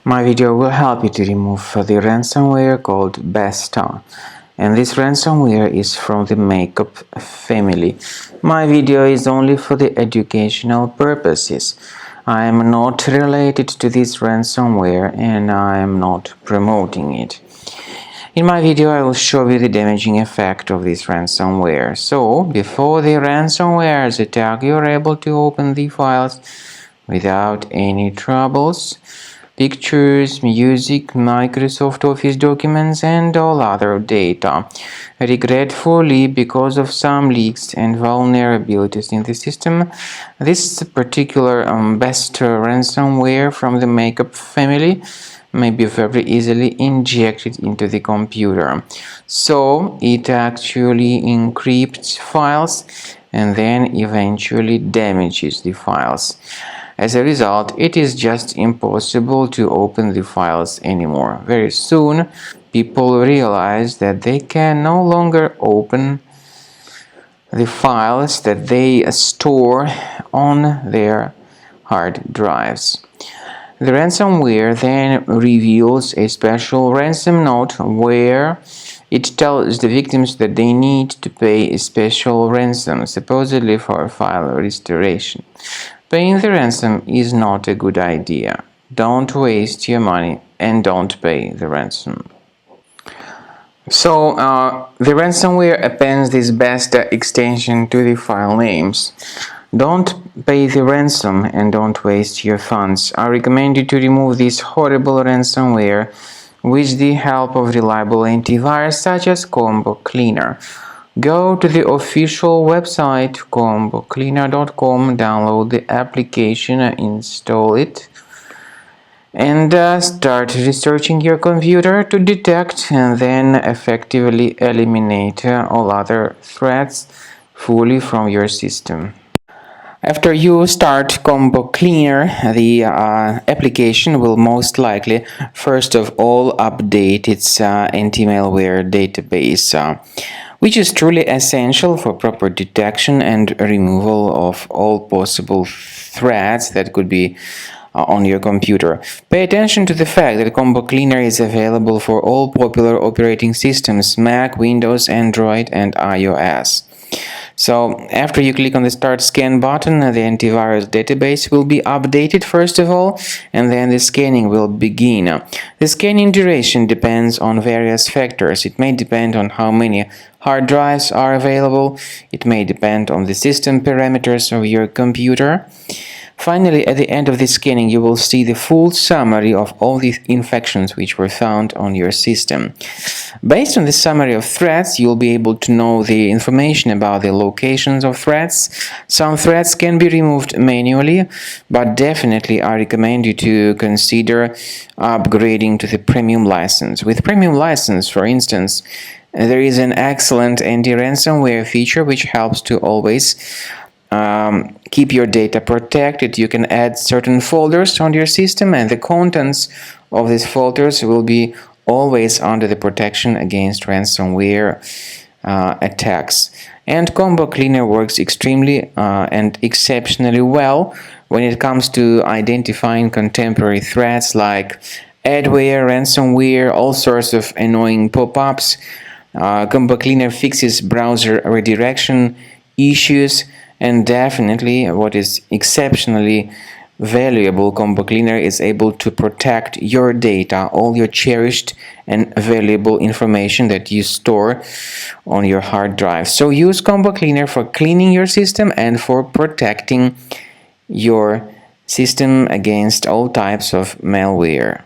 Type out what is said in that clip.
My video will help you to remove the ransomware called Basta, and this ransomware is from the makeup family. My video is only for the educational purposes. I am not related to this ransomware and I am not promoting it. In my video I will show you the damaging effect of this ransomware. So, before the ransomware's attack, you are able to open the files without any troubles. Pictures, music, Microsoft Office documents and all other data. Regretfully, because of some leaks and vulnerabilities in the system, this particular Basta ransomware from the makeup family may be very easily injected into the computer. So it actually encrypts files and then eventually damages the files. As a result, it is just impossible to open the files anymore. Very soon, people realize that they can no longer open the files that they store on their hard drives. The ransomware then reveals a special ransom note where it tells the victims that they need to pay a special ransom, supposedly for file restoration. Paying the ransom is not a good idea. Don't waste your money and don't pay the ransom. So, the ransomware appends this Basta extension to the file names. Don't pay the ransom and don't waste your funds. I recommend you to remove this horrible ransomware with the help of reliable antivirus such as Combo Cleaner. Go to the official website combocleaner.com, download the application, install it, and start researching your computer to detect and then effectively eliminate all other threats fully from your system. After you start Combo Cleaner, the application will most likely first of all update its anti-malware database, which is truly essential for proper detection and removal of all possible threats that could be on your computer. Pay attention to the fact that Combo Cleaner is available for all popular operating systems: Mac, Windows, Android, and iOS. So, after you click on the Start Scan button, the antivirus database will be updated first of all, and then the scanning will begin. The scanning duration depends on various factors. It may depend on how many hard drives are available. It may depend on the system parameters of your computer. Finally, at the end of the scanning, you will see the full summary of all the infections which were found on your system. Based on the summary of threats, you'll be able to know the information about the locations of threats. Some threats can be removed manually, but definitely I recommend you to consider upgrading to the premium license. With premium license, for instance, there is an excellent anti-ransomware feature which helps to always keep your data protected. You can add certain folders on your system, and the contents of these folders will be always under the protection against ransomware attacks. And Combo Cleaner works extremely and exceptionally well when it comes to identifying contemporary threats like adware, ransomware, all sorts of annoying pop-ups. Combo Cleaner fixes browser redirection issues. And definitely, what is exceptionally valuable, Combo Cleaner is able to protect your data, all your cherished and valuable information that you store on your hard drive. So use Combo Cleaner for cleaning your system and for protecting your system against all types of malware.